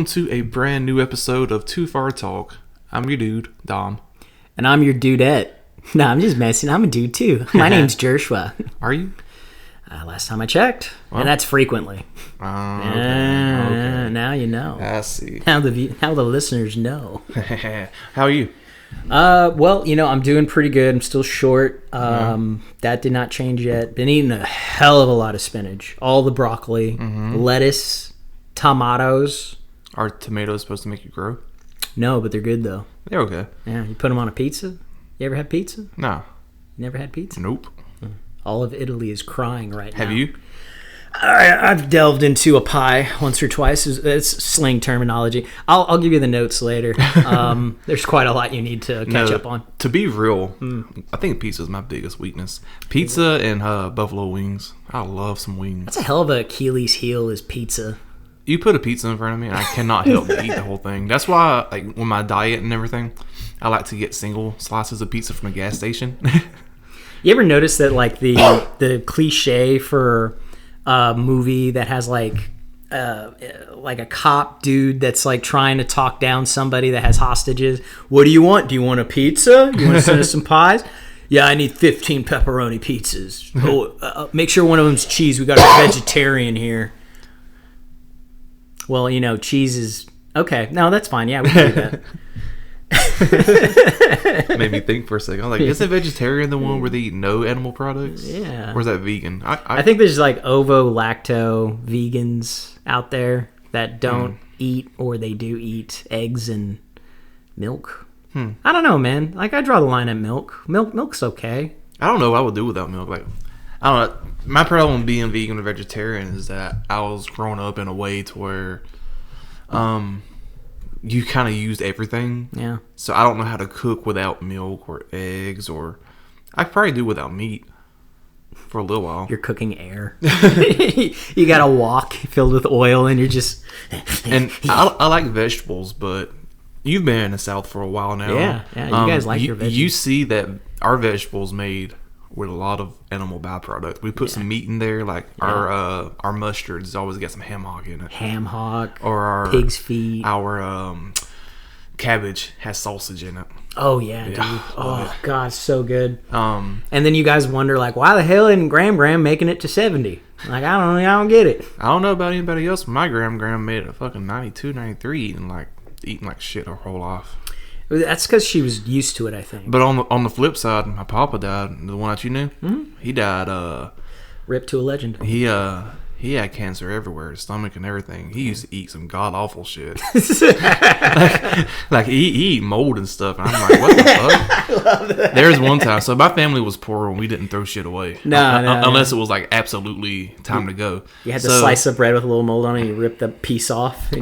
welcome to a brand new episode of Too Far Talk. I'm your dude, Dom. And I'm your dudette. No, I'm just messing. I'm a dude too. My name's Joshua. Are you? Last time I checked. Well, and that's frequently. Okay. Now you know. I see. Now the listeners know. How are you? Well, I'm doing pretty good. I'm still short. That did not change yet. Been eating a hell of a lot of spinach. All the broccoli, lettuce, tomatoes. Are tomatoes supposed to make you grow? No, but they're good though. They're okay. Yeah, you put them on a pizza. You ever had pizza? No. You never had pizza? Nope. All of Italy is crying right now. Have you? I've delved into a pie once or twice. It's slang terminology. I'll give you the notes later. There's quite a lot you need to catch up on. To be real, I think pizza is my biggest weakness. Pizza and buffalo wings. I love some wings. That's a hell of a Achilles heel is pizza. You put a pizza in front of me, and I cannot help but eat the whole thing. That's why, like, with my diet and everything, I like to get single slices of pizza from a gas station. You ever notice that, like, the cliche for a movie that has like a cop dude that's like trying to talk down somebody that has hostages? What do you want? Do you want a pizza? You want to send us some pies? Yeah, I need 15 pepperoni pizzas. Oh, make sure one of them's cheese. We got a vegetarian here. Well, cheese is okay. No, that's fine. Yeah, we can do that. Made me think for a second. I was like, is a vegetarian the one where they eat no animal products? Yeah. Or is that vegan? I think there's like ovo-lacto vegans out there that don't eat, or they do eat eggs and milk. I don't know, man. Like, I draw the line at milk. Milk's okay. I don't know what I would do without milk. Like, I don't know. My problem with being vegan or vegetarian is that I was growing up in a way to where you kind of used everything. Yeah. So I don't know how to cook without milk or eggs, or I could probably do without meat for a little while. You're cooking air. You got a wok filled with oil, and you're just... And I like vegetables, but you've been in the South for a while now. Yeah, you guys like your veggies. You see that our vegetables made with a lot of animal byproducts. We put some meat in there, like our mustards always got some ham hock in it. Ham hock, or our pig's feet. Our cabbage has sausage in it. Oh yeah, dude. Oh god, so good. And then you guys wonder, like, why the hell isn't Graham making it to 70? Like, I don't get it. I don't know about anybody else, but my Graham made it a fucking 92, 93, and like eating like shit her whole life. That's because she was used to it, I think. But on the flip side, my papa died. The one that you knew, he died. Rip to a legend. He had cancer everywhere, his stomach and everything. He used to eat some god awful shit. like he eat mold and stuff. And I'm like, what the fuck? I love that. There's one time. So my family was poor and we didn't throw shit away. No, unless it was like absolutely time to go. You had to slice of bread with a little mold on it. And you rip the piece off.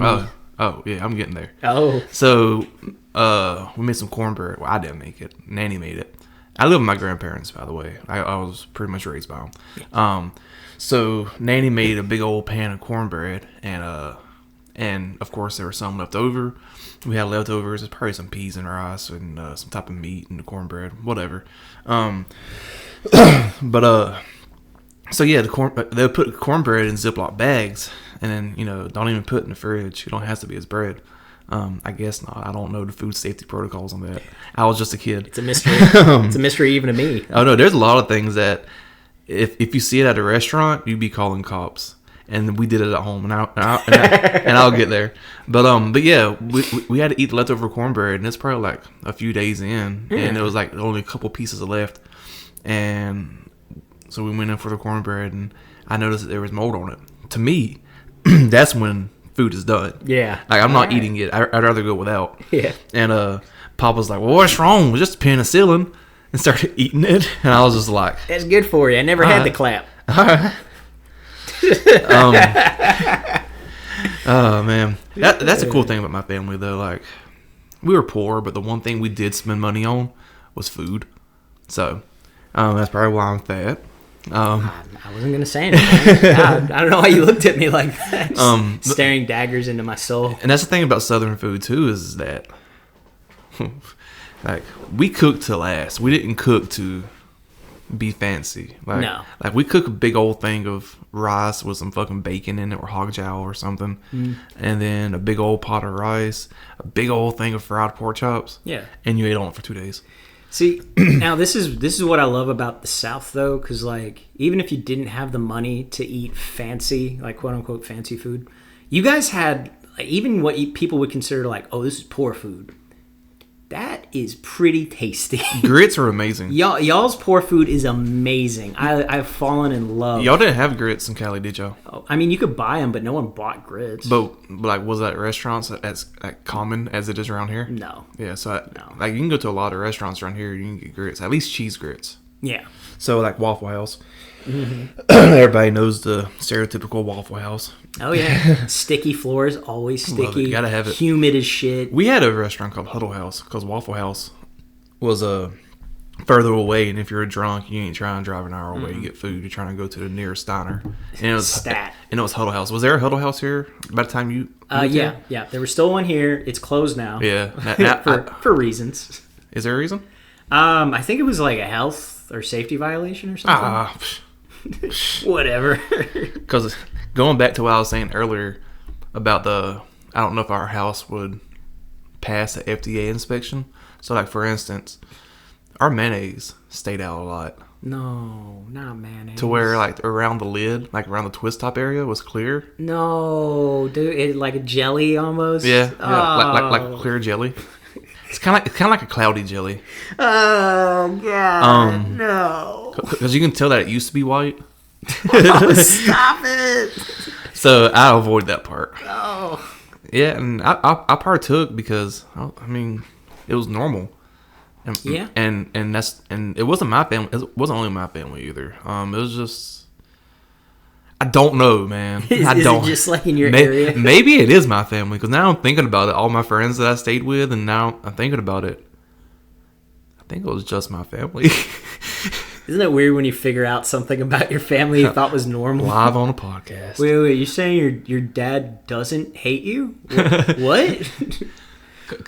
Oh yeah, I'm getting there. Oh. So we made some cornbread. Well, I didn't make it. Nanny made it. I live with my grandparents, by the way. I was pretty much raised by them. Yeah. So Nanny made a big old pan of cornbread, and of course there was some left over. We had leftovers. There's probably some peas and rice and some type of meat and the cornbread, whatever. So yeah, they'll put cornbread in Ziploc bags, and then don't even put it in the fridge. It don't have to be as bread. I guess not. I don't know the food safety protocols on that. I was just a kid. It's a mystery. It's a mystery even to me. Oh no, there's a lot of things that if you see it at a restaurant, you'd be calling cops. And we did it at home, and I'll get there. But yeah, we had to eat the leftover cornbread, and it's probably like a few days in, and it was like only a couple pieces left, and so we went in for the cornbread, and I noticed that there was mold on it. To me, that's when food is done. Yeah. Like, I'm not eating it. I'd rather go without. Yeah. And Papa's like, well, what's wrong? It was just penicillin. And started eating it. And I was just like, it's good for you. I never had the clap. All right. Oh, man. That's a cool thing about my family, though. Like, we were poor, but the one thing we did spend money on was food. So, that's probably why I'm fat. I wasn't going to say anything. God, I don't know why you looked at me like that. Staring daggers into my soul. And that's the thing about Southern food, too, is that like, we cooked to last. We didn't cook to be fancy. Like, No. Like we cook a big old thing of rice with some fucking bacon in it or hog jowl or something. And then a big old pot of rice, a big old thing of fried pork chops. Yeah. And you ate on it for 2 days. See, now this is what I love about the South, though, because like even if you didn't have the money to eat fancy, like quote unquote fancy food, you guys had like, even what people would consider like, oh, this is poor food. That is pretty tasty. Grits are amazing. Y'all's poor food is amazing. I've fallen in love. Y'all didn't have grits in Cali, did y'all? Oh, I mean, you could buy them, but no one bought grits. But like, was that restaurants as common as it is around here? No. Yeah, so No. like you can go to a lot of restaurants around here. You can get grits, at least cheese grits. Yeah. So like Waffle House. Everybody knows the stereotypical Waffle House. Oh yeah. Sticky floors, always sticky. You gotta have it. Humid as shit. We had a restaurant called Huddle House because Waffle House was further away, and if you're drunk, you ain't trying to drive an hour away to get food. You're trying to go to the nearest diner. And it was Stat. And it was Huddle House. Was there a Huddle House here by the time you? moved Yeah, here? yeah. There was still one here. It's closed now. Yeah. for reasons. Is there a reason? I think it was like a health or safety violation or something. Whatever. Because going back to what I was saying earlier about I don't know if our house would pass the FDA inspection. So, like, for instance, our mayonnaise stayed out a lot. No, not mayonnaise. To where, like, around the lid, like around the twist top area was clear. No, dude, like a jelly almost. Yeah, Oh. like clear jelly. It's kind of like a cloudy jelly. Oh god, no! Because you can tell that it used to be white. Oh, stop it! So I avoid that part. Oh, Yeah, and I partook because I mean it was normal. And, Yeah. and it wasn't my family. It wasn't only my family either. It was just I don't know, man. is don't. it just like in your area? Maybe it is my family because now I'm thinking about it. All my friends that I stayed with, and now I'm thinking about it. I think it was just my family. Isn't it weird when you figure out something about your family you thought was normal? Live on a podcast. Wait, you're saying your dad doesn't hate you? What?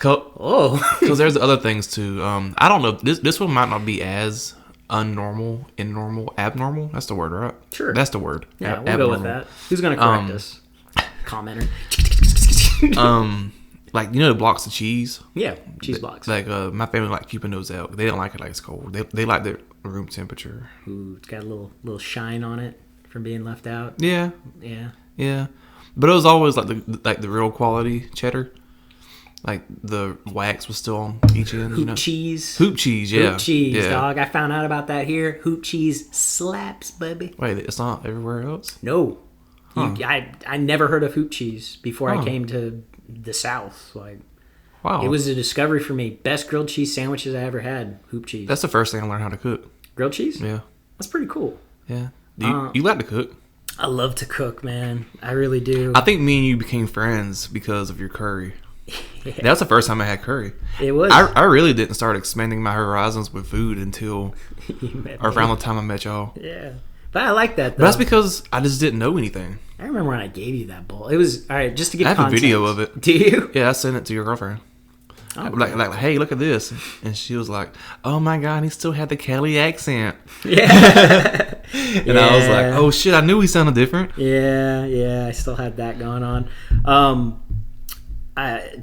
Oh, Because there's other things too. I don't know. This one might not be as unnormal, abnormal. That's the word, right? Sure. That's the word. yeah, we'll go with that. Who's gonna correct us? Commenter. Like, you know the blocks of cheese? Yeah, cheese blocks. Like, my family like keeping those out. They don't like it like it's cold. They like their room temperature. Ooh, it's got a little shine on it from being left out. Yeah, Yeah. yeah. But it was always like the real quality cheddar. Like the wax was still on each end. Hoop cheese. Hoop cheese, yeah. Hoop cheese, yeah. dog. I found out about that here. Hoop cheese slaps, baby. Wait, it's not everywhere else? No. Huh. I never heard of hoop cheese before Huh. I came to the South. Like, Wow. it was a discovery for me. Best grilled cheese sandwiches I ever had. Hoop cheese. That's the first thing I learned how to cook. Grilled cheese? Yeah. That's pretty cool. Yeah. You like to cook? I love to cook, man. I really do. I think me and you became friends because of your curry. Yeah. That's the first time I had curry. It was. I really didn't start expanding my horizons with food until You met around me. the time I met y'all. Yeah. But I like that, though. But that's because I just didn't know anything. I remember when I gave you that bowl. It was, all right, just to give I have context. a video of it. Do you? Yeah, I sent it to your girlfriend. Oh, Like, hey, look at this. And she was like, oh my God, he still had the Cali accent. Yeah. And I was like, oh shit, I knew he sounded different. Yeah, I still had that going on.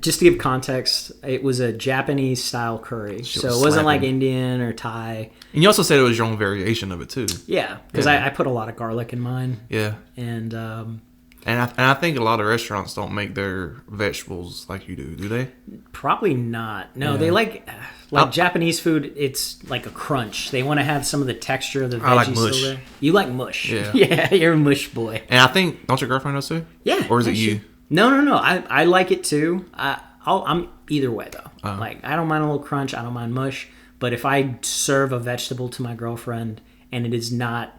Just to give context, it was a Japanese style curry, She so was it wasn't like slapping. Indian or Thai. And you also said it was your own variation of it too. Yeah, because Yeah. I put a lot of garlic in mine, Yeah. and And I think a lot of restaurants don't make their vegetables like you do they? probably not. No, Yeah. they like I'll- Japanese food. It's like a crunch. They want to have some of the texture of the veggies I like mush. still there. You like mush? Yeah. Yeah, you're a mush boy. And I think, don't your girlfriend know too? Yeah. Or is it yeah, you? No. I like it too. I'm either way though. Uh-huh. Like, I don't mind a little crunch. I don't mind mush. But if I serve a vegetable to my girlfriend and it is not,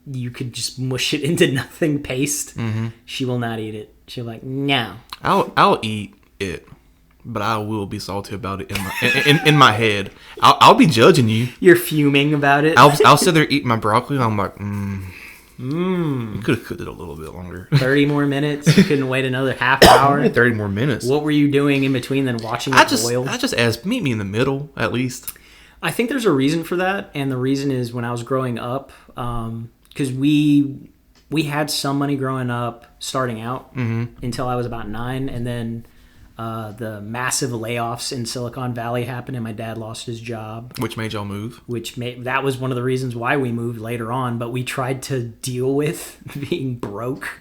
you could just mush it into nothing paste, she will not eat it. She'll like, no. I'll eat it, but I will be salty about it in my head. I'll be judging you. You're fuming about it. I'll sit there eating my broccoli and I'm like, you could have cooked it a little bit longer. 30 more minutes. You couldn't wait another half hour. 30 more minutes. What were you doing in between than watching it boil? I just asked, meet me in the middle at least. I think there's a reason for that, and the reason is when I was growing up, because we had some money growing up, starting out until I was about 9, and then the massive layoffs in Silicon Valley happened, and my dad lost his job. Which made y'all move? That was one of the reasons why we moved later on, but we tried to deal with being broke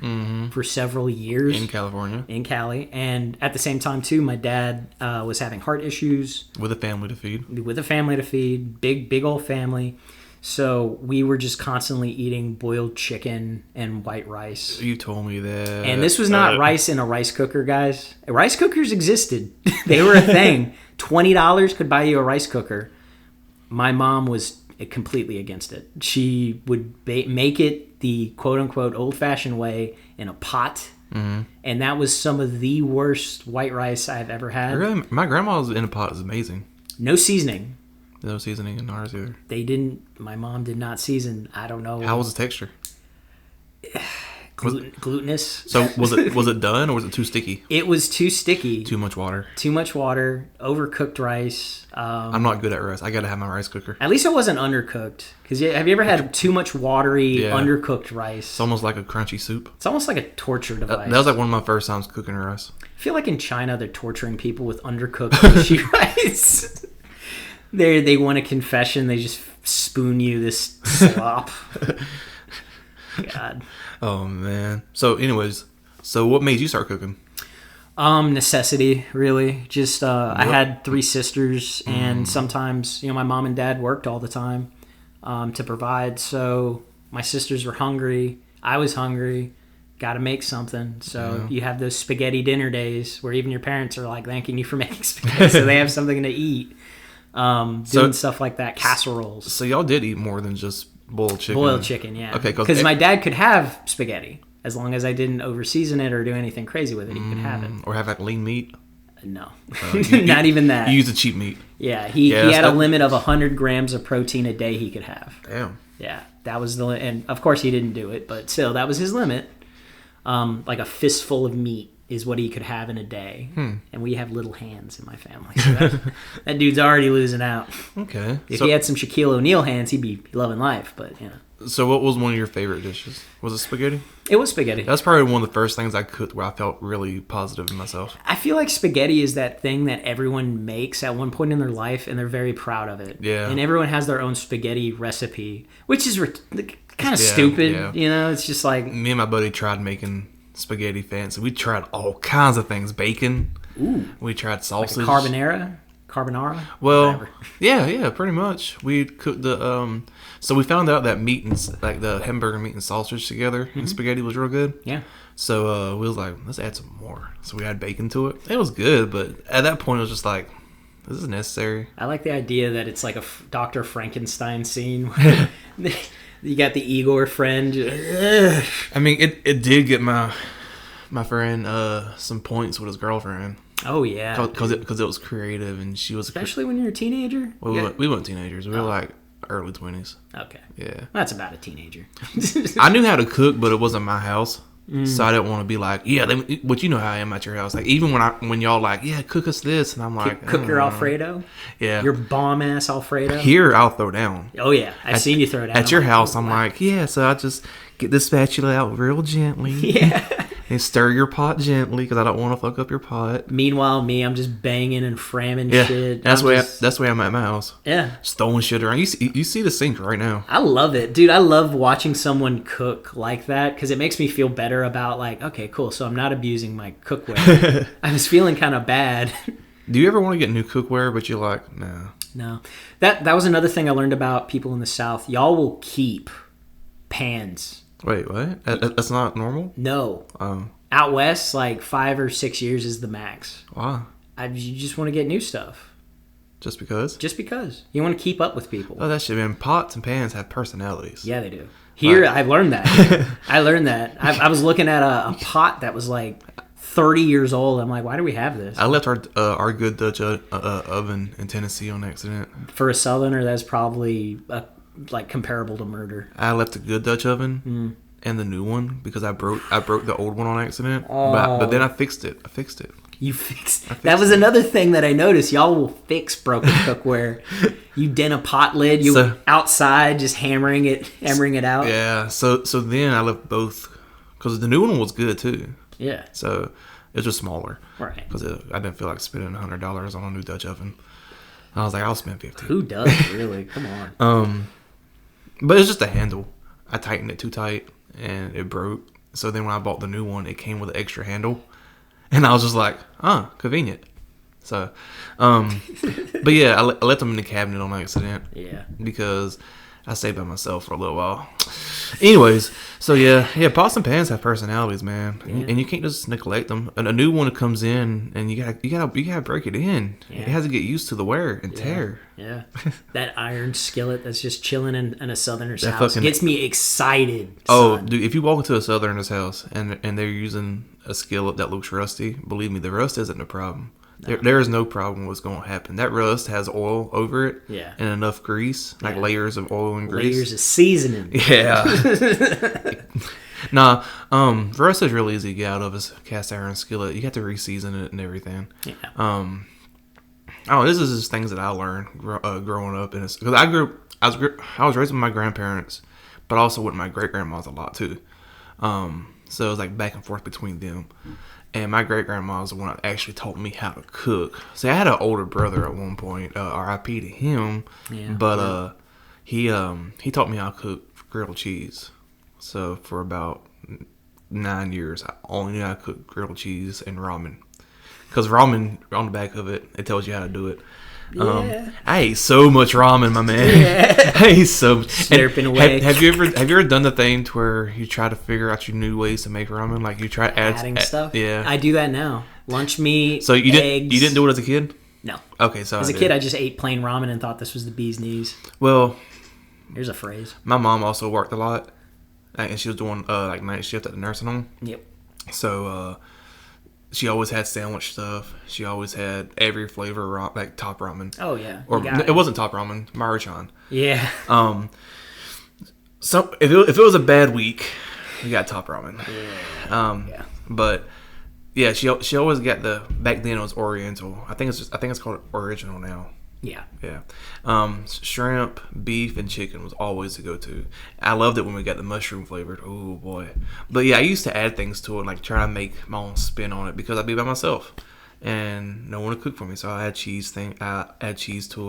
for several years. In California. In Cali. And at the same time, too, my dad was having heart issues. With a family to feed. Big old family. So we were just constantly eating boiled chicken and white rice. You told me that. And this was not rice in a rice cooker, guys. Rice cookers existed. They were a thing. $20 could buy you a rice cooker. My mom was completely against it. She would make it the quote-unquote old-fashioned way in a pot. And that was some of the worst white rice I've ever had. Really? My grandma's in a pot is amazing. No seasoning. No seasoning in ours either. My mom did not season. I don't know. How was the texture? Glutinous. So was it done or was it too sticky? It was too sticky. Too much water. Overcooked rice. I'm not good at rice. I gotta have my rice cooker. At least it wasn't undercooked. Because have you ever had too much watery, undercooked rice? It's almost like a crunchy soup. It's almost like a torture device. That was like one of my first times cooking rice. I feel like in China they're torturing people with undercooked fishy rice. They want a confession. They just spoon you this slop. God. Oh man. So, anyways, what made you start cooking? Necessity, really. Just I had 3 sisters, and sometimes my mom and dad worked all the time to provide. So my sisters were hungry. I was hungry. Got to make something. So you have those spaghetti dinner days where even your parents are like thanking you for making spaghetti, so they have something to eat. Doing stuff like that, casseroles. So y'all did eat more than just boiled chicken. Boiled chicken, yeah. Okay, because my dad could have spaghetti as long as I didn't over-season it or do anything crazy with it. He could have it. Or have like lean meat. No, not even that. You use a cheap meat. Yeah, he had a limit of 100 grams of protein a day he could have. Damn. Yeah, that was the and of course he didn't do it, but still that was his limit. Like a fistful of meat is what he could have in a day. And we have little hands in my family. So that dude's already losing out. Okay. If he had some Shaquille O'Neal hands, he'd be loving life, but So what was one of your favorite dishes? Was it spaghetti? It was spaghetti. That's probably one of the first things I cooked where I felt really positive in myself. I feel like spaghetti is that thing that everyone makes at one point in their life, and they're very proud of it. Yeah. And everyone has their own spaghetti recipe, which is kind of stupid. Yeah. It's just like... Me and my buddy tried making spaghetti fancy. We tried all kinds of things. Bacon. Ooh. We tried sausage. Like a carbonara? Well, whatever. yeah, pretty much. We cooked the so we found out that meat and like the hamburger meat and sausage together in spaghetti was real good. Yeah. So we was like, let's add some more. So we add bacon to it. It was good, but at that point it was just like, this is necessary. I like the idea that it's like a Dr. Frankenstein scene where you got the Igor friend. I mean, it did get my friend some points with his girlfriend. Oh yeah, because it was creative and she was especially when you're a teenager. Well, we weren't teenagers. We were like early 20s. Okay. Yeah. That's about a teenager. I knew how to cook, but it wasn't my house. So I didn't want to be like, but you know how I am at your house. Like even when y'all like, cook us this, and I'm like, cook your Alfredo. Yeah. Your bomb ass Alfredo. Here I'll throw down. Oh yeah, I've seen you throw down. At your house, I'm like, so I just get the spatula out real gently. Yeah. And stir your pot gently because I don't want to fuck up your pot. Meanwhile, I'm just banging and framming shit. That's the way I'm at my house. Yeah. Just throwing shit around. You see the sink right now. I love it. Dude, I love watching someone cook like that because it makes me feel better about like, okay, cool, so I'm not abusing my cookware. I was feeling kind of bad. Do you ever want to get new cookware, but you're like, nah. No. That was another thing I learned about people in the South. Y'all will keep pans. Wait, what? That's not normal? No. Oh. Out west, like 5 or 6 years is the max. Wow. You just want to get new stuff. Just because? Just because. You want to keep up with people. Oh, that shit, man. Pots and pans have personalities. Yeah, they do. Here, I learned that. I was looking at a pot that was like 30 years old. I'm like, why do we have this? I left our good Dutch oven in Tennessee on accident. For a Southerner, that's probably like comparable to murder. I left a good Dutch oven and the new one because I broke the old one on accident. Oh. But then I fixed it. You fix. That was another thing that I noticed. Y'all will fix broken cookware. You dent a pot lid. You outside just hammering it out. Yeah. So then I left both because the new one was good too. Yeah. So it was just smaller. Right. Because I didn't feel like spending $100 on a new Dutch oven. I was like, I'll spend $50. Who does really? Come on. But it's just a handle. I tightened it too tight and it broke. So then when I bought the new one, it came with an extra handle. And I was just like, convenient. So, but yeah, I left them in the cabinet on accident. Yeah. Because I stayed by myself for a little while. Anyways, so yeah, pots and pans have personalities, man, and you can't just neglect them. And a new one comes in, and you gotta break it in. Yeah. It has to get used to the wear and tear. Yeah, that iron skillet that's just chilling in a Southerner's house gets me excited. Oh, son. Dude, if you walk into a Southerner's house and they're using a skillet that looks rusty, believe me, the rust isn't a problem. No. There is no problem what's going to happen. That rust has oil over it and enough grease, like layers of oil and grease. Layers of seasoning. Yeah. Nah, rust is really easy to get out of a cast iron skillet. You have to re-season it and everything. Yeah. This is just things that I learned growing up. Because I was raised with my grandparents, but also with my great-grandmas a lot too. So it was like back and forth between them. And my great-grandma was the one that actually taught me how to cook. See, I had an older brother at one point, R.I.P. to him. Yeah, but he taught me how to cook grilled cheese. So for about 9 years, I only knew how to cook grilled cheese and ramen. Because ramen, on the back of it, it tells you how to do it. I ate so much ramen, my man. Yeah. I ate so much. Slurping away. Have you ever done the thing to where you try to figure out your new ways to make ramen? Like you try adding stuff. Yeah, I do that now. Lunch meat. So you eggs. You didn't do it as a kid? No. Okay, so as a kid, I just ate plain ramen and thought this was the bee's knees. Well, here's a phrase. My mom also worked a lot, and she was doing like night shift at the nursing home. Yep. So. She always had sandwich stuff. She always had every flavor, like top ramen. Oh yeah, or it wasn't top ramen, Maruchan. Yeah. So if it was a bad week, we got top ramen. Yeah. But yeah, she always got the, back then it was Oriental. I think it's called original now. Yeah. Yeah. Shrimp, beef, and chicken was always the go-to. I loved it when we got the mushroom flavored. Oh boy. But yeah, I used to add things to it, like try to make my own spin on it because I'd be by myself and no one would cook for me. So I add cheese to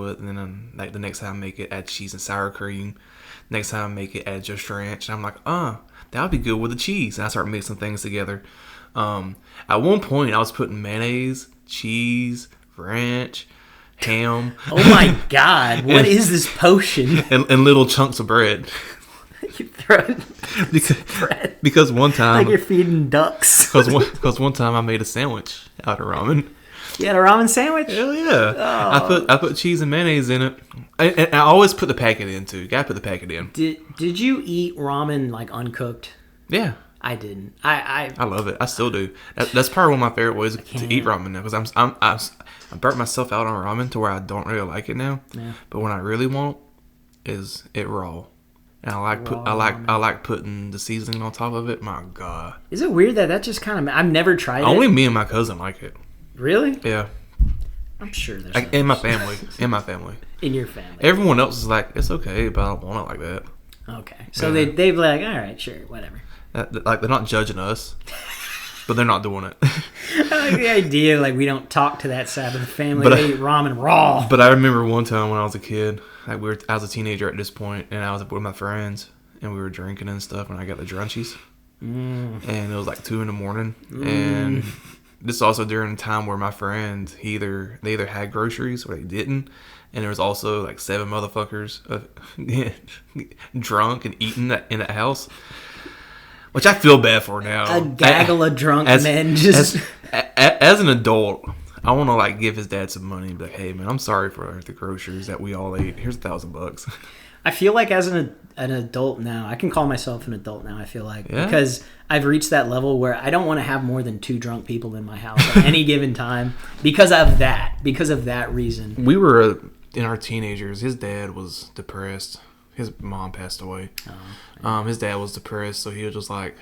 it, and then like the next time I make it, add cheese and sour cream. Next time I make it, add just ranch. And I'm like, that would be good with the cheese. And I start mixing things together. At one point, I was putting mayonnaise, cheese, ranch, ham. Oh my God! What is this potion? And little chunks of bread. You throw it bread because one time, like you're feeding ducks. Because one time I made a sandwich out of ramen. You had a ramen sandwich? Hell yeah! Oh. I put cheese and mayonnaise in it, and I always put the packet in too. Gotta put the packet in. Did you eat ramen like uncooked? Yeah. I didn't. I love it. I still do. That's probably one of my favorite ways to eat ramen now, because I burnt myself out on ramen to where I don't really like it now. Yeah. But when I really want is it raw, and I like putting the seasoning on top of it. My God, is it weird that just kind of, I've never tried it. Only me and my cousin like it. Really? Yeah. I'm sure there's in my family. In your family. Everyone else is like, it's okay, but I don't want it like that. Okay, so they've like, all right, sure, whatever. Like they're not judging us, but they're not doing it. I like the idea, like we don't talk to that side of the family. They eat ramen raw. But I remember one time when I was a kid, like I was a teenager at this point, and I was with my friends, and we were drinking and stuff, and I got the drunchies, and it was like 2 a.m, and this is also during a time where my friend they either had groceries or they didn't, and there was also like 7 motherfuckers drunk and eating in that house. Which I feel bad for now. A gaggle of drunk men just... As an adult, I want to like give his dad some money and be like, hey man, I'm sorry for the groceries that we all ate. Here's $1,000. I feel like as an adult now, I can call myself an adult now, I feel like. Yeah. Because I've reached that level where I don't want to have more than 2 drunk people in my house at any given time because of that reason. We were, in our teenagers, his dad was depressed. His mom passed away. His dad was depressed, so he would just like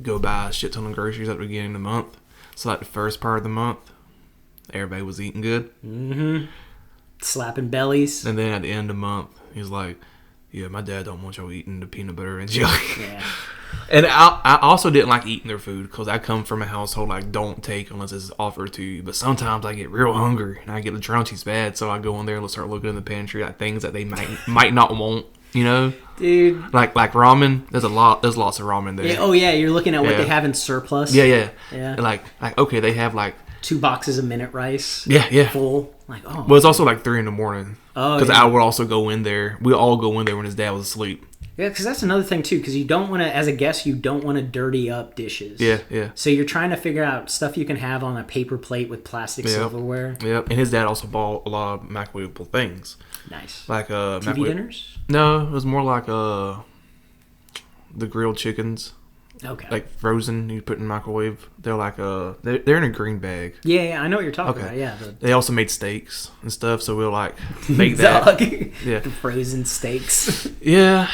go buy a shit ton of groceries at the beginning of the month. So like the first part of the month, Everybody was eating good. Mm-hmm. Slapping bellies. And then at the end of the month, he's like, yeah, my dad don't want y'all eating the peanut butter and jelly. Yeah. And I also didn't like eating their food because I come from a household like don't take unless it's offered to you. But sometimes I get real hungry and I get the drunchies bad, so I go in there and start looking in the pantry at things that they might not want. You know, dude. Like ramen. There's lots of ramen there. Yeah, oh yeah, you're looking at what they have in surplus. Yeah. Yeah. And like okay, they have like 2 boxes of minute rice. Yeah. Full. Like, oh. Well, it's also like 3 a.m. Oh, because I would also go in there. We all go in there when his dad was asleep. Yeah, because that's another thing too. Because you don't want to, as a guest, you don't want to dirty up dishes. Yeah. So you're trying to figure out stuff you can have on a paper plate with plastic silverware. Yep. And his dad also bought a lot of microwavable things. Nice. Like TV dinners? No, it was more like the grilled chickens. Okay. Like frozen, you put in the microwave. They're like they're in a green bag. Yeah, I know what you're talking about. Yeah. They also made steaks and stuff, so we'll like make that. Yeah. The frozen steaks. Yeah.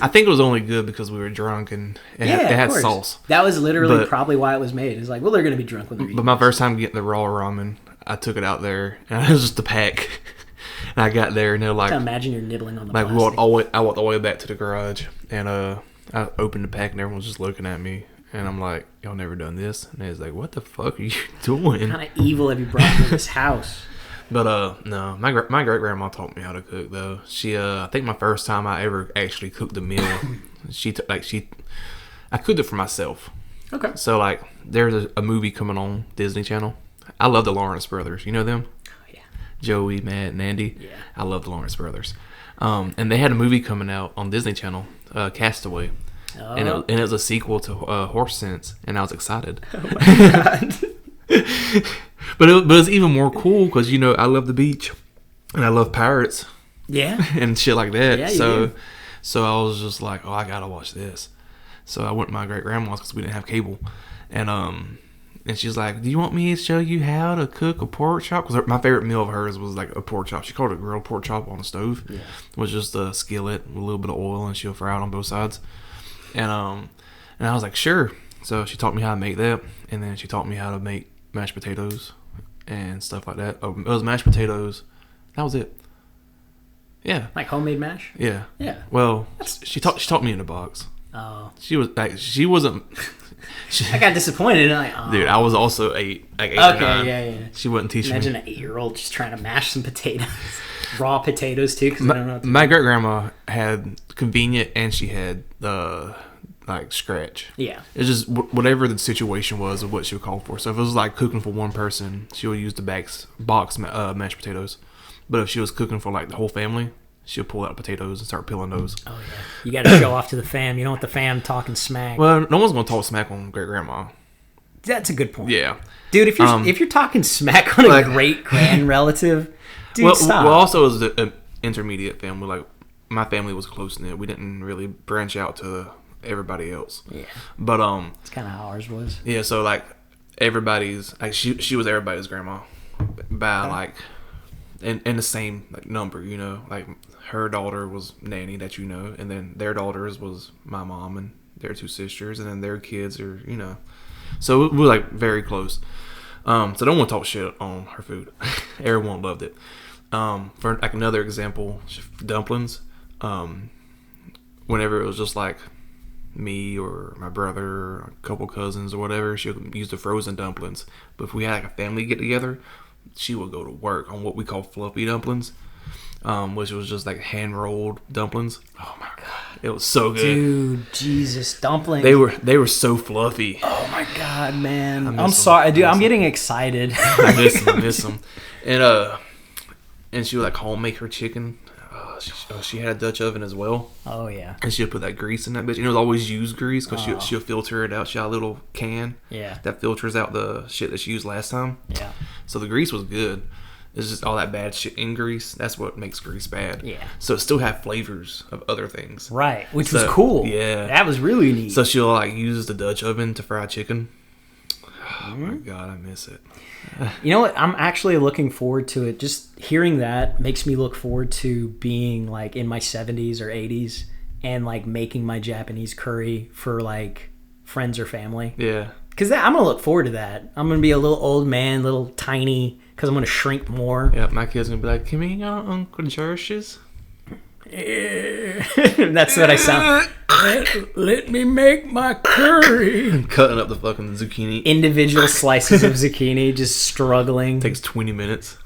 I think it was only good because we were drunk and it had sauce. That was literally probably why it was made. It's like, well, they're gonna be drunk when they're eating. But my first time getting the raw ramen, I took it out there and it was just a pack. And I got there and they're like, I imagine you're nibbling on the like plastic. I walked all the way back to the garage and I opened the pack and everyone was just looking at me and I'm like, y'all never done this? And they was like, what the fuck are you doing? What kind of evil have you brought into this house? But no, my great grandma taught me how to cook though. She I think my first time I ever actually cooked a meal, I cooked it for myself. Okay. So like there's a movie coming on Disney Channel. I love the Lawrence brothers. You know them? Joey, Matt, and Andy. Yeah. I love the Lawrence brothers. And they had a movie coming out on Disney Channel, Castaway. Oh. And it was a sequel to Horse Sense, and I was excited. Oh my God. But it was even more cool because, you know, I love the beach and I love pirates. Yeah. And shit like that. Yeah, so I was just like, oh, I got to watch this. So I went to my great grandma's because we didn't have cable. And she's like, do you want me to show you how to cook a pork chop? Because my favorite meal of hers was like a pork chop. She called it a grilled pork chop on the stove. Yeah. It was just a skillet with a little bit of oil and she'll fry it on both sides. And I was like, sure. So she taught me how to make that. And then she taught me how to make mashed potatoes and stuff like that. Oh, it was mashed potatoes. That was it. Yeah. Like homemade mash? Yeah. Yeah. Well, she taught me in a box. Oh. She wasn't... I got disappointed. Dude, I was also eight or 9. Yeah. She wouldn't teach me. Imagine an 8-year-old just trying to mash some potatoes. Raw potatoes, too, because I don't know what to my great-grandma had convenient and she had, like, scratch. Yeah. It's just whatever the situation was of what she would call for. So if it was, like, cooking for one person, she would use the box mashed potatoes. But if she was cooking for, like, the whole family, she'll pull out potatoes and start peeling those. Oh, yeah. You got to show off to the fam. You don't want the fam talking smack. Well, no one's going to talk smack on great-grandma. That's a good point. Yeah. Dude, if you're talking smack on a great-grand relative, dude, stop. Well, also as an intermediate family, like, my family was close-knit. We didn't really branch out to everybody else. Yeah. But, it's kind of how ours was. Yeah, so, like, everybody's, like, she was everybody's grandma by, like, in the same, like, number, you know? Like, her daughter was Nanny, that you know, and then their daughters was my mom and their 2 sisters, and then their kids are, you know. So we were, like, very close. So I don't want to talk shit on her food. Everyone loved it. For, like, another example, dumplings. Whenever it was just, like, me or my brother or a couple cousins or whatever, she would use the frozen dumplings. But if we had, like, a family get-together, she would go to work on what we call fluffy dumplings. Which was just like hand-rolled dumplings. Oh my god, it was so good, dude. Jesus, dumplings. They were so fluffy. Oh my god, man. I'm sorry, dude. I'm getting excited. I miss them. And she would like home make her chicken. She had a Dutch oven as well. Oh yeah. And she would put that grease in that bitch. And it was always used grease because she'll filter it out. She had a little can. Yeah. That filters out the shit that she used last time. Yeah. So the grease was good. It's just all that bad shit in grease. That's what makes grease bad. Yeah. So it still had flavors of other things. Which was cool. Yeah. That was really neat. So she'll like use the Dutch oven to fry chicken. Oh my god, I miss it. You know what? I'm actually looking forward to it. Just hearing that makes me look forward to being like in my 70s or 80s and like making my Japanese curry for like friends or family. Yeah. Because I'm going to look forward to that. I'm going to be a little old man, little tiny, because I'm going to shrink more. Yeah, my kid's going to be like, can we hang out on Uncle George's? That's what I sound. Let me make my curry. Cutting up the fucking zucchini. Individual slices of zucchini, just struggling. Takes 20 minutes.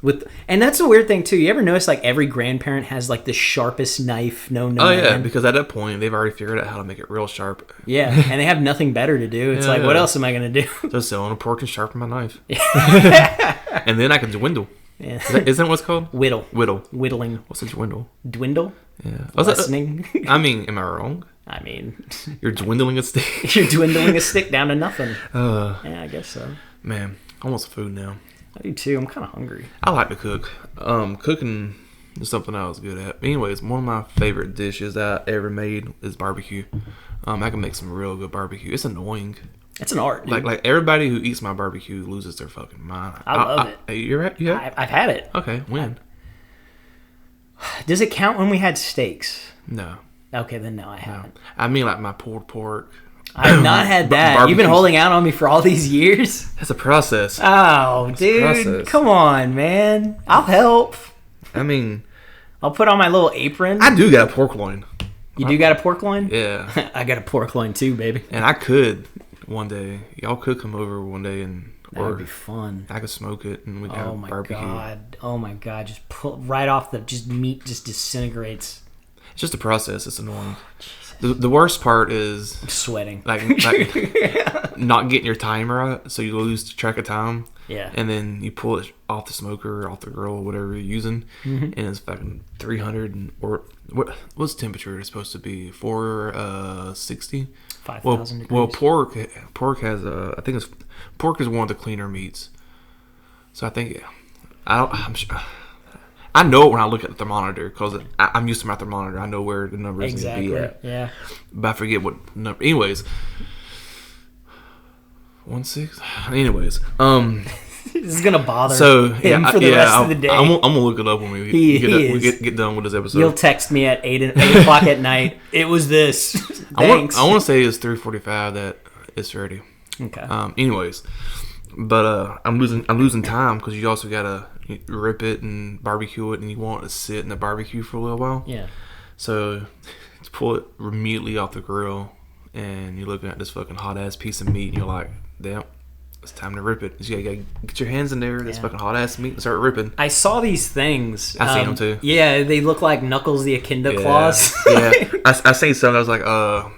And that's a weird thing too. You ever notice like every grandparent has like the sharpest knife known to man? Oh yeah, because at that point they've already figured out how to make it real sharp. Yeah, and they have nothing better to do. It's what else am I gonna do? Just sit on a pork and sharpen my knife. And then I can dwindle. Yeah. Isn't that what's called? Whittle. Whittling. What's a dwindle? Dwindle? Yeah. Lessening. I mean, am I wrong? I mean, you're dwindling a stick. You're dwindling a stick down to nothing. Yeah, I guess so. Man, I want some food now. I do too. I'm kind of hungry. I like to cook. Cooking is something I was good at. Anyways, one of my favorite dishes that I ever made is barbecue. I can make some real good barbecue. It's annoying. It's an art, dude. Like everybody who eats my barbecue loses their fucking mind. I love it. I've had it. Okay, when? Does it count when we had steaks? No. Okay, then no, I haven't. No. I mean, like my pulled pork. I've not had that. You've been holding out on me for all these years. That's a process. Oh, dude, come on, man. I'll help. I mean, I'll put on my little apron. I do got a pork loin. You do got a pork loin? Yeah. I got a pork loin too, baby. And I could one day. Y'all could come over one day and that would be fun. I could smoke it and we'd have barbecue. Oh my god! Just pull right off meat just disintegrates. It's just a process. It's annoying. The worst part is I'm sweating. Like not getting your time right, so you lose track of time. Yeah. And then you pull it off the smoker, off the grill, or whatever you're using, and it's fucking 300 what's the temperature it's supposed to be? 460. 5,000 degrees. Well, pork has I think pork is one of the cleaner meats. So I think I'm sure. I know it when I look at the thermometer because I'm used to my thermometer. I know where the number is going to be at. Yeah. But I forget what number. Anyways, 16. Anyways, this is gonna bother him for the rest of the day. I'm gonna look it up when we get done with this episode. You'll text me at 8 o'clock at night. It was this. Thanks. I want to say it's 3:45 that it's ready. Okay. Anyways, but I'm losing time because you also gotta rip it and barbecue it, and you want it to sit in the barbecue for a little while. Yeah. So to pull it immediately off the grill, and you're looking at this fucking hot ass piece of meat, and you're like, damn, it's time to rip it. You gotta get your hands in there, this fucking hot ass meat, and start ripping. I saw these things. I seen them too. Yeah, they look like Knuckles the Echidna claws. Yeah, I seen some that was like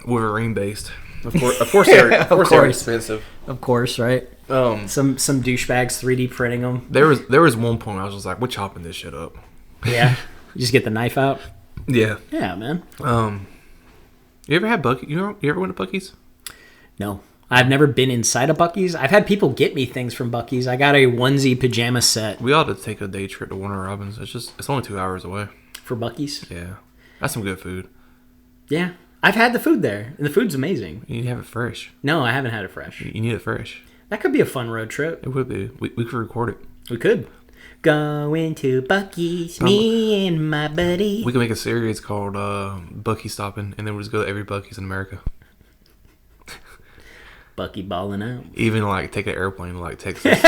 Wolverine based. Of course they're expensive. Of course, right? Some douchebags 3D printing them. There was one point I was just like, we're chopping this shit up. Yeah, you just get the knife out. Yeah. Yeah, man. You ever had Bucky? You ever went to Bucky's? No, I've never been inside a Bucky's. I've had people get me things from Bucky's. I got a onesie pajama set. We ought to take a day trip to Warner Robins. It's only 2 hours away. For Bucky's? Yeah, that's some good food. Yeah. I've had the food there, and the food's amazing. You need to have it fresh. No, I haven't had it fresh. You need it fresh. That could be a fun road trip. It would be. We could record it. We could. Going to Bucky's, me and my buddy. We could make a series called Bucky Stopping, and then we'll just go to every Bucky's in America. Bucky balling out. Even like take an airplane to like Texas.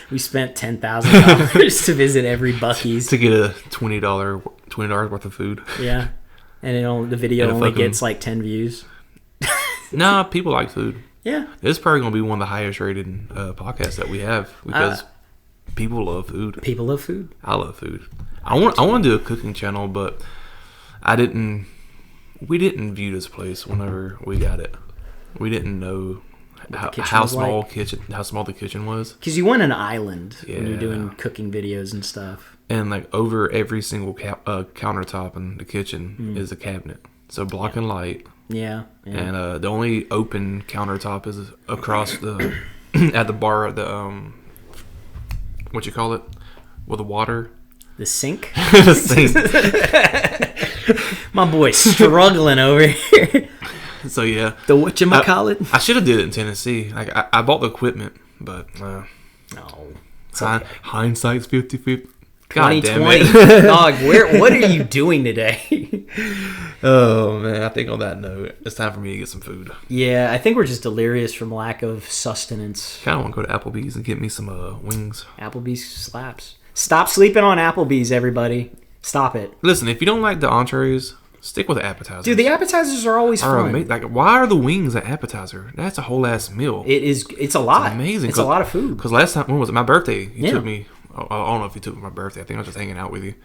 We spent $10,000 to visit every Bucky's to get a $20 worth of food. Yeah. And the video only gets like 10 views. Nah, people like food. Yeah. This is probably going to be one of the highest rated podcasts that we have because people love food. People love food. I love food. I want to do a cooking channel, but we didn't view this place whenever we got it. We didn't know how small the kitchen was. Because you want an island when you're doing cooking videos and stuff. And like over every single countertop in the kitchen is a cabinet. So block and light. Yeah. And the only open countertop is across the at the bar at the what you call it? With the water. The sink? The sink. My boy's struggling over here. So yeah. The whatchamacallit? I should have did it in Tennessee. Like I bought the equipment, but no. Okay. Hindsight's 50-50. God damn 2020. it. Dog, what are you doing today? Oh, man. I think on that note, it's time for me to get some food. Yeah, I think we're just delirious from lack of sustenance. Kind of want to go to Applebee's and get me some wings. Applebee's slaps. Stop sleeping on Applebee's, everybody. Stop it. Listen, if you don't like the entrees, stick with the appetizers. Dude, the appetizers are always fun. Like, why are the wings an appetizer? That's a whole ass meal. It's a lot. It's amazing. It's a lot of food. Because last time, when was it? My birthday. You Yeah. took me. I don't know if you took me for my birthday. I think I was just hanging out with you.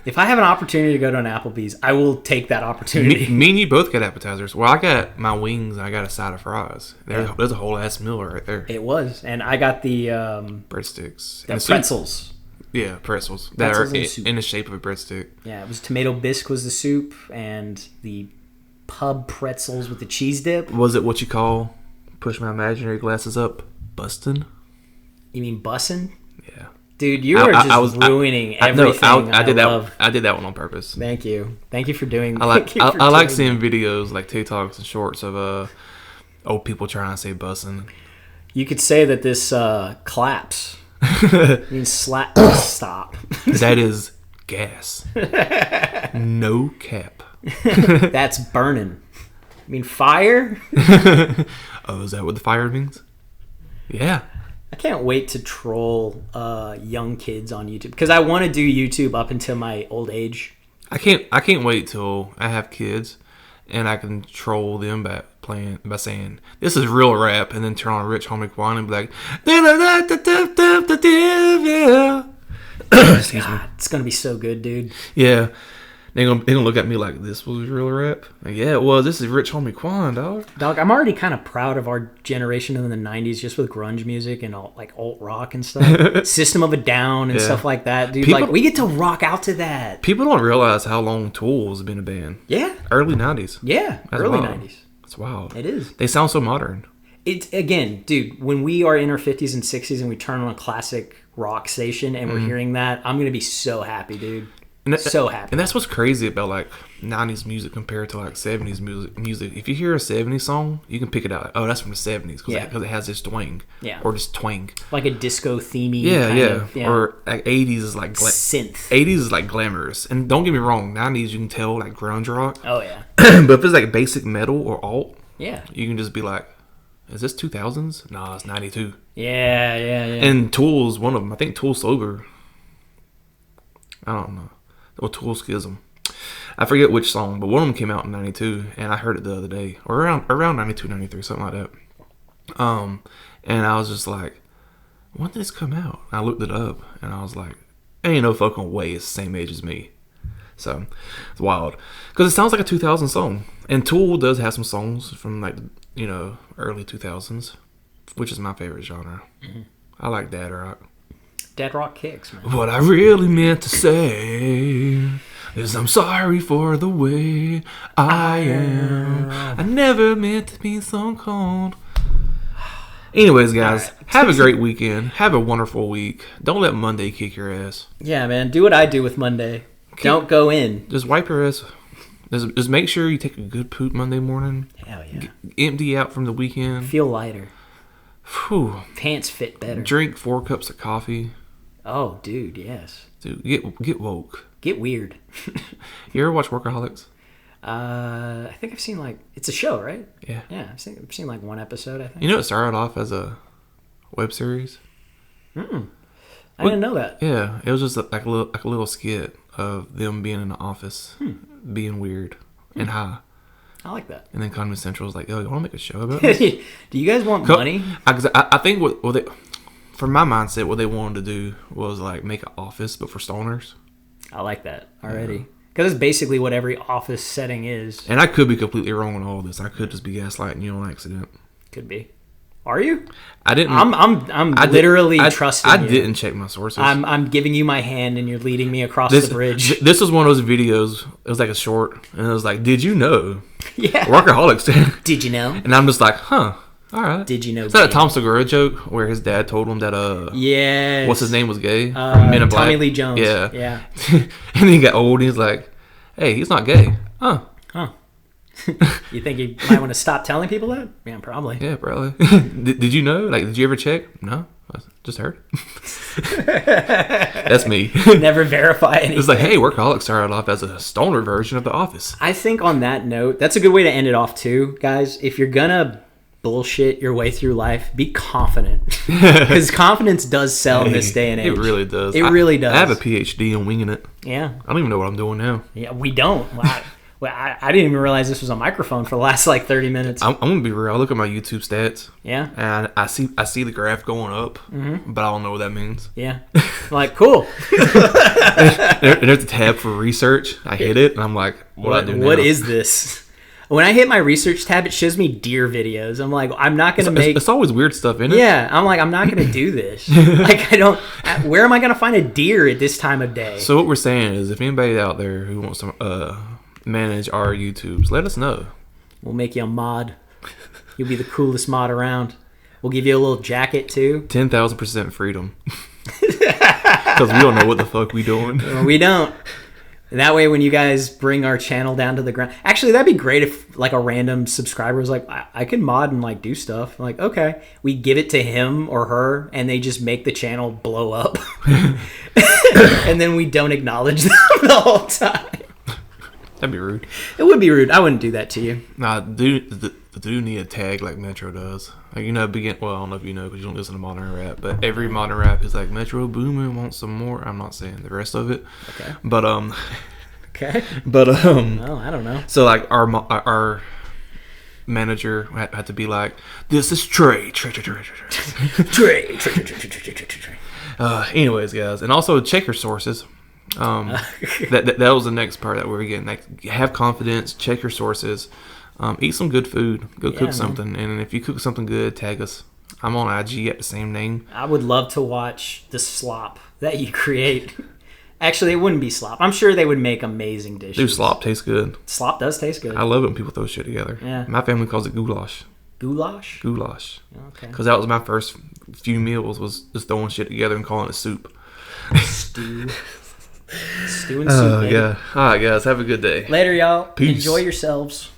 If I have an opportunity to go to an Applebee's, I will take that opportunity. Me and you both got appetizers. Well, I got my wings and I got a side of fries. There's a whole ass meal right there. It was. And I got the Breadsticks. the And pretzels. Soup. Yeah, pretzels. Pretzels That and are soup. in the shape of a breadstick. Yeah, it was tomato bisque was the soup, and the pub pretzels with the cheese dip. Was it what you call, push my imaginary glasses up, bustin'? You mean bussin'? Yeah. Dude, you are just ruining everything I did that. love. I did that one on purpose. Thank you for doing. I like thank you for I like doing seeing videos like TikToks and shorts of old people trying to say bussin'. You could say that this claps. I mean, slap. Stop. That is gas. No cap. That's burning. I mean, fire. Oh, is that what the fire means? Yeah. I can't wait to troll young kids on YouTube because I want to do YouTube up until my old age. I can't wait till I have kids and I can troll them by saying this is real rap and then turn on Rich Homie Quan and be like excuse me. God, it's gonna be so good, dude. Yeah. They're gonna look at me like this was real rap. Like, yeah, it was. This is Rich Homie Quan, dog. Dog, I'm already kind of proud of our generation in the 90s just with grunge music and all, like alt rock and stuff. System of a Down and Yeah. stuff like that, dude. People- like, we get to rock out to that. People don't realize how long Tool's been a band. Yeah. Early 90s. Yeah. That's Early wild. 90s. It's wild. It is. They sound so modern. It's, again, dude, when we are in our 50s and 60s and we turn on a classic rock station and we're hearing that, I'm going to be so happy, dude. So happy. And that's what's crazy about like 90s music compared to like 70s music. If you hear a 70s song, you can pick it out. Oh, that's from the 70s because it has this twang. Yeah. Or just twang. Like a disco themey Yeah, kind yeah. of. Yeah. Or like 80s is like synth. 80s is like glamorous. And don't get me wrong, 90s you can tell like grunge rock. Oh, yeah. But if it's like basic metal or alt, Yeah. you can just be like, is this 2000s? Nah, it's 92. Yeah. And Tool's one of them. I think Tool Sober. I don't know. Or Tool Schism. I forget which song, but one of them came out in 92, and I heard it the other day. Or around 92, 93, something like that. And I was just like, when did this come out? And I looked it up, and I was like, ain't no fucking way it's the same age as me. So, it's wild. Because it sounds like a 2000 song. And Tool does have some songs from, like, you know, early 2000s, which is my favorite genre. Mm-hmm. I like dad rock. Dead rock kicks, man. What I really meant to say is I'm sorry for the way I am. I never meant to be so cold. Anyways, guys, have a great weekend. Have a wonderful week. Don't let Monday kick your ass. Yeah, man. Do what I do with Monday. Don't go in. Just wipe your ass. Just make sure you take a good poop Monday morning. Hell yeah. Empty out from the weekend. Feel lighter. Whew. Pants fit better. Drink 4 cups of coffee. Oh, dude, yes. Dude, get woke. Get weird. You ever watch Workaholics? I think I've seen it's a show, right? Yeah. Yeah, I've seen like one episode, I think. You know, it started off as a web series. I didn't know that. Yeah, it was just like a little skit of them being in the office, being weird and high. I like that. And then Comedy Central was like, "Yo, you want to make a show about this?" Do you guys want money? I think what they, from my mindset, what they wanted to do was like make an office, but for stoners. I like that already. Because it's basically what every office setting is. And I could be completely wrong on all this. I could just be gaslighting you on accident. Could be. Are you? I didn't. I'm literally trusting you. I didn't check my sources. I'm giving you my hand and you're leading me across the bridge. This was one of those videos. It was like a short, and it was like, "Did you know?" Yeah. Workaholics. Did you know? And I'm just like, huh. All right. Did you know? Is that a Tom Segura joke where his dad told him that yeah, what's his name was gay from Men in Black? Tommy Lee Jones. Yeah. And then he got old and he's like, hey, he's not gay. Huh. You think he might want to stop telling people that? Yeah, probably. Yeah, probably. Did you know? Like, did you ever check? No, I just heard. That's me. Never verify anything. It's like, hey, Workaholics started off as a stoner version of The Office. I think on that note, that's a good way to end it off too, guys. If you're gonna bullshit your way through life, be confident, because confidence does sell in this day and age. It really does. It really does. I have a PhD on winging it. Yeah. I don't even know what I'm doing now. Yeah, we don't. I didn't even realize this was a microphone for the last like 30 minutes. I'm gonna be real. I look at my YouTube stats. Yeah. And I see the graph going up, but I don't know what that means. Yeah. I'm like, cool. And there's a tab for research. I hit it, and I'm like, what do I do now? What is this? When I hit my research tab, it shows me deer videos. I'm like, I'm not going to make... It's always weird stuff, isn't it? Yeah. I'm like, I'm not going to do this. Like, I don't... Where am I going to find a deer at this time of day? So what we're saying is, if anybody out there who wants to manage our YouTubes, let us know. We'll make you a mod. You'll be the coolest mod around. We'll give you a little jacket, too. 10,000% freedom. Because we don't know what the fuck we doing. We don't. And that way, when you guys bring our channel down to the ground, actually, that'd be great if like a random subscriber was like, I can mod and like do stuff. I'm like, okay, we give it to him or her, and they just make the channel blow up, and then we don't acknowledge them the whole time. That'd be rude. It would be rude. I wouldn't do that to you. Nah, the dude need a tag like Metro does. Like, you know, well, I don't know if you know because you don't listen to modern rap, but every modern rap is like, Metro Boomin wants some more. I'm not saying the rest of it. Okay. But Okay. But Well, I don't know. So like our manager had to be like, this is Trey. Anyways, guys, and also check your sources. That was the next part that we were getting. Like, have confidence, check your sources, eat some good food, go cook something, and if you cook something good, tag us. I'm on IG at the same name. I would love to watch the slop that you create. Actually, it wouldn't be slop. I'm sure they would make amazing dishes. Dude, slop tastes good. Slop does taste good. I love it when people throw shit together. Yeah. My family calls it goulash. Goulash? Goulash. Okay. Because that was my first few meals, was just throwing shit together and calling it soup. Stew. Stew and soup, baby. Yeah. All right, guys. Have a good day. Later, y'all. Peace. Enjoy yourselves.